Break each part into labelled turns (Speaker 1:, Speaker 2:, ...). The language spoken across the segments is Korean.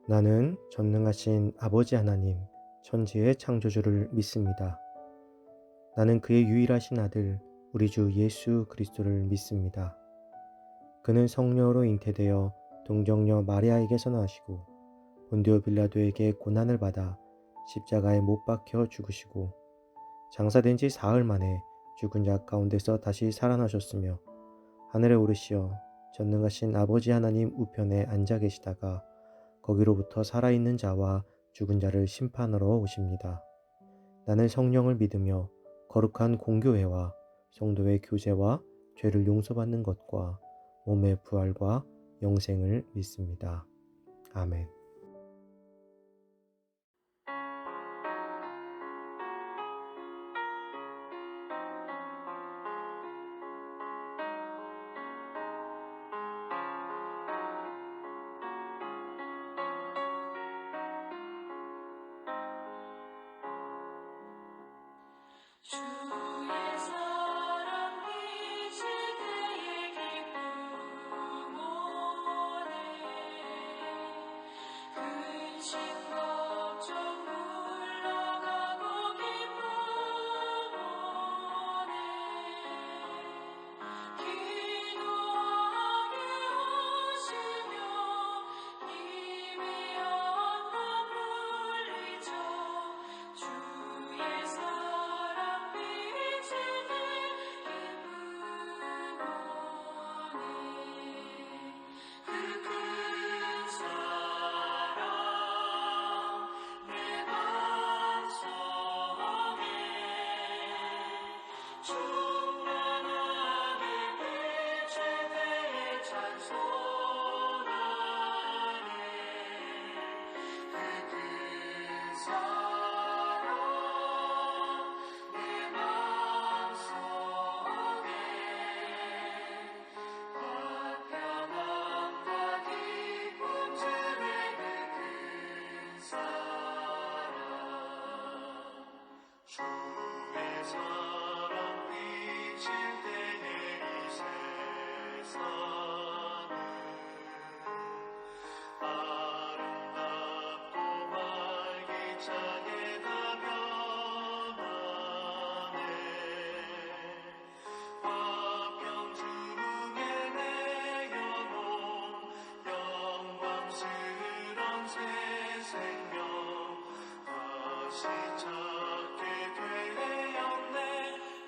Speaker 1: 나는 전능하신 아버지 하나님, 천지의 창조주를 믿습니다. 나는 그의 유일하신 아들, 우리 주 예수 그리스도를 믿습니다. 그는 성령으로 잉태되어 동정녀 마리아에게서 나시고 본디오 빌라도에게 고난을 받아 십자가에 못 박혀 죽으시고 장사된 지 사흘 만에 죽은 자 가운데서 다시 살아나셨으며 하늘에 오르시어 전능하신 아버지 하나님 우편에 앉아 계시다가 거기로부터 살아있는 자와 죽은 자를 심판하러 오십니다. 나는 성령을 믿으며 거룩한 공교회와 성도의 교제와 죄를 용서받는 것과 몸의 부활과 영생을 믿습니다. 아멘.
Speaker 2: 주의 사랑 빛이 그의 기쁨 오네 근심 걱정 물러가고 기쁨 오네 기도하게 하시며 힘이 없는 물리쳐 주의 사랑 빛이 내 기쁨 오네 그 큰 사랑 내 맘속에 충만하게 빛을 때에 찬송하네 그 큰 사랑 내 맘속에 화평함과 기쁨 주네 그 큰 사랑 주의 사랑 비칠 때에 이 세상은 아름답고 활기차게 다 변하네 화평 중에 내 영혼 영광스런 새 생명 다시 찾게 되었네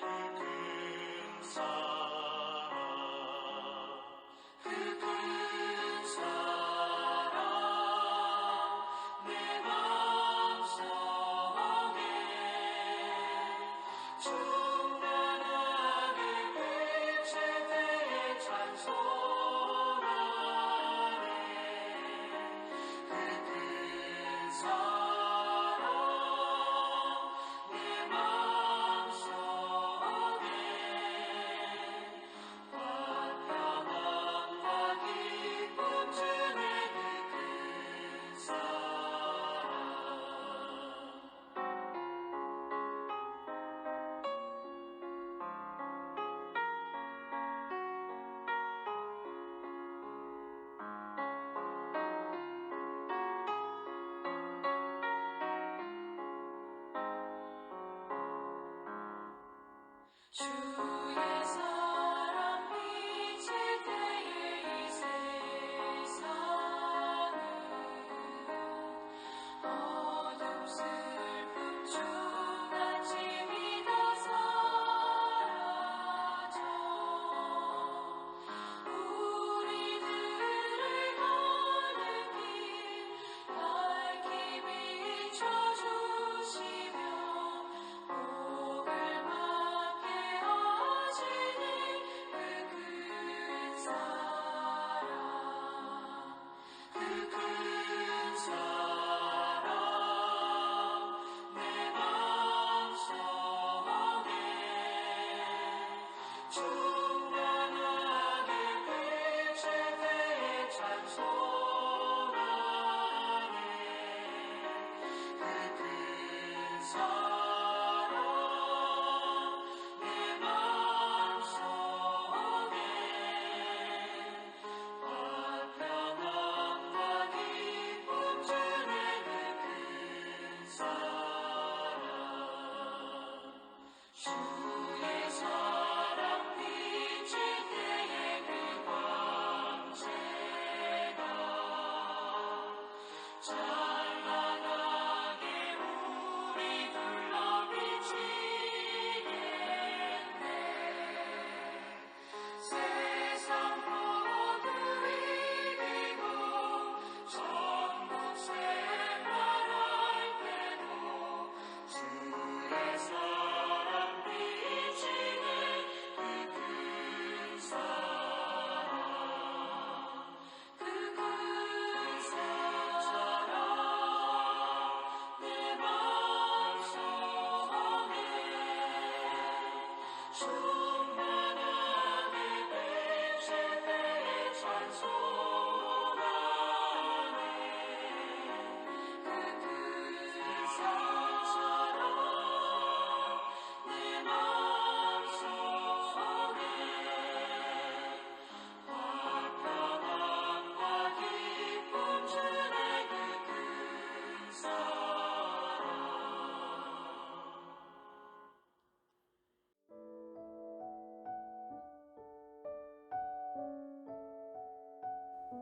Speaker 2: 그 큰 사랑 그 큰 사랑 내 맘속에 충만하게 빛을 때에 찬송하네 그 큰 사랑 내 맘속에 화평함과 기쁨 주네 그 큰 사랑 주의 사랑 비칠 때에 이 세상은 어둠 슬픔 중 아침이 다 사라져 우리들을 가는 길 밝히 비춰주시며 복을 받게 하시네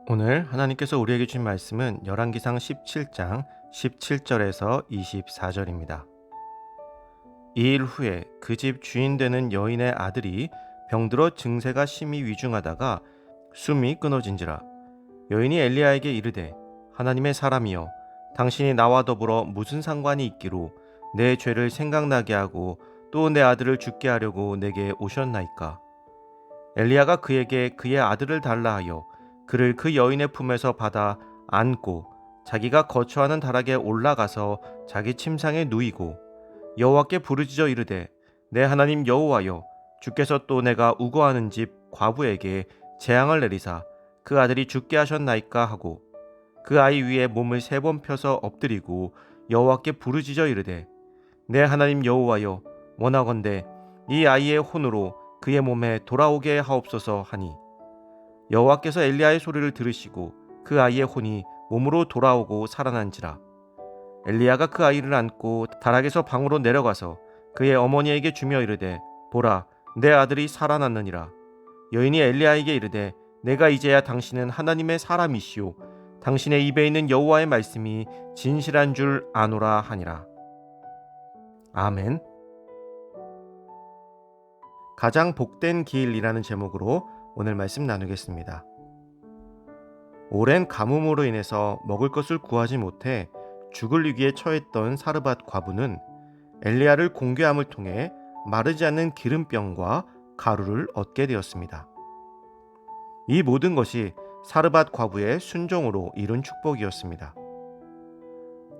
Speaker 1: 오늘 하나님께서 우리에게 주신 말씀은 열왕기상 17장 17절에서 24절입니다. 이 일 후에 그 집 주인 되는 여인의 아들이 병들어 증세가 심히 위중하다가 숨이 끊어진지라. 여인이 엘리야에게 이르되 하나님의 사람이여, 당신이 나와 더불어 무슨 상관이 있기로 내 죄를 생각나게 하고 또 내 아들을 죽게 하려고 내게 오셨나이까. 엘리야가 그에게 그의 아들을 달라 하여 그를 그 여인의 품에서 받아 안고 자기가 거처하는 다락에 올라가서 자기 침상에 누이고 여호와께 부르짖어 이르되 내 하나님 여호와여, 주께서 또 내가 우거하는 집 과부에게 재앙을 내리사 그 아들이 죽게 하셨나이까 하고 그 아이 위에 몸을 3번 펴서 엎드리고 여호와께 부르짖어 이르되 내 하나님 여호와여, 원하건대 이 아이의 혼으로 그의 몸에 돌아오게 하옵소서 하니 여호와께서 엘리야의 소리를 들으시고 그 아이의 혼이 몸으로 돌아오고 살아난지라. 엘리야가 그 아이를 안고 다락에서 방으로 내려가서 그의 어머니에게 주며 이르되 보라, 내 아들이 살아났느니라. 여인이 엘리야에게 이르되 내가 이제야 당신은 하나님의 사람이시오, 당신의 입에 있는 여호와의 말씀이 진실한 줄 아노라 하니라. 아멘. 가장 복된 길이라는 제목으로 오늘 말씀 나누겠습니다. 오랜 가뭄으로 인해서 먹을 것을 구하지 못해 죽을 위기에 처했던 사르밧 과부는 엘리야를 공개함을 통해 마르지 않는 기름병과 가루를 얻게 되었습니다. 이 모든 것이 사르밧 과부의 순종으로 이룬 축복이었습니다.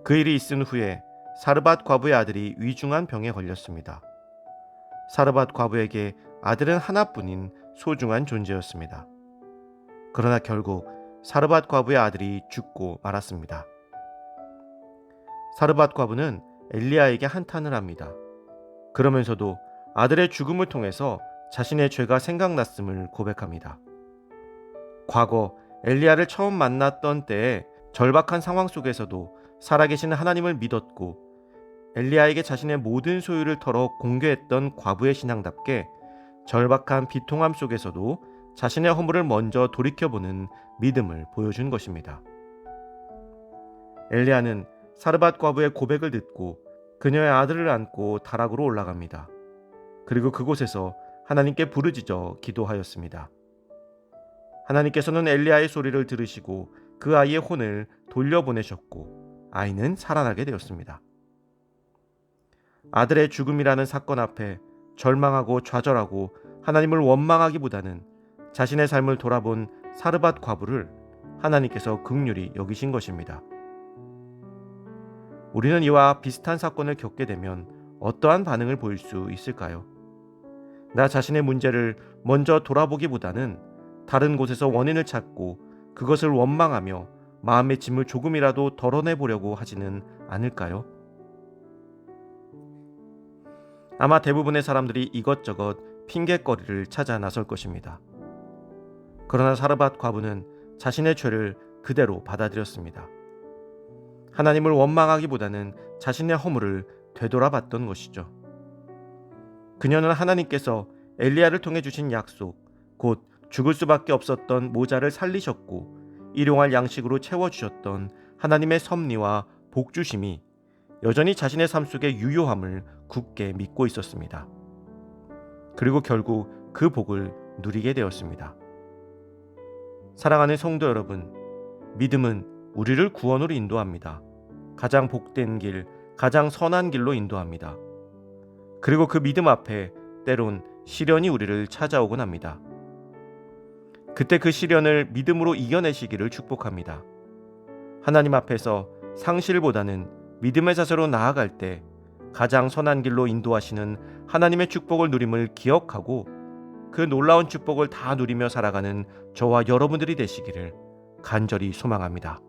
Speaker 1: 그 일이 있은 후에 사르밧 과부의 아들이 위중한 병에 걸렸습니다. 사르밧 과부에게 아들은 하나뿐인 소중한 존재였습니다. 그러나 결국 사르밧 과부의 아들이 죽고 말았습니다. 사르밧 과부는 엘리야에게 한탄을 합니다. 그러면서도 아들의 죽음을 통해서 자신의 죄가 생각났음을 고백합니다. 과거 엘리야를 처음 만났던 때에 절박한 상황 속에서도 살아계신 하나님을 믿었고 엘리야에게 자신의 모든 소유를 털어 공개했던 과부의 신앙답게 절박한 비통함 속에서도 자신의 허물을 먼저 돌이켜보는 믿음을 보여준 것입니다. 엘리야는 사르밧 과부의 고백을 듣고 그녀의 아들을 안고 다락으로 올라갑니다. 그리고 그곳에서 하나님께 부르짖어 기도하였습니다. 하나님께서는 엘리야의 소리를 들으시고 그 아이의 혼을 돌려보내셨고 아이는 살아나게 되었습니다. 아들의 죽음이라는 사건 앞에 절망하고 좌절하고 하나님을 원망하기보다는 자신의 삶을 돌아본 사르밧 과부를 하나님께서 긍휼히 여기신 것입니다. 우리는 이와 비슷한 사건을 겪게 되면 어떠한 반응을 보일 수 있을까요? 나 자신의 문제를 먼저 돌아보기보다는 다른 곳에서 원인을 찾고 그것을 원망하며 마음의 짐을 조금이라도 덜어내보려고 하지는 않을까요? 아마 대부분의 사람들이 이것저것 핑계거리를 찾아 나설 것입니다. 그러나 사르밧 과부는 자신의 죄를 그대로 받아들였습니다. 하나님을 원망하기보다는 자신의 허물을 되돌아봤던 것이죠. 그녀는 하나님께서 엘리야를 통해 주신 약속, 곧 죽을 수밖에 없었던 모자를 살리셨고 일용할 양식으로 채워주셨던 하나님의 섭리와 복주심이 여전히 자신의 삶 속의 유효함을 굳게 믿고 있었습니다. 그리고 결국 그 복을 누리게 되었습니다. 사랑하는 성도 여러분, 믿음은 우리를 구원으로 인도합니다. 가장 복된 길, 가장 선한 길로 인도합니다. 그리고 그 믿음 앞에 때론 시련이 우리를 찾아오곤 합니다. 그때 그 시련을 믿음으로 이겨내시기를 축복합니다. 하나님 앞에서 상실보다는 믿음의 자세로 나아갈 때 가장 선한 길로 인도하시는 하나님의 축복을 누림을 기억하고 그 놀라운 축복을 다 누리며 살아가는 저와 여러분들이 되시기를 간절히 소망합니다.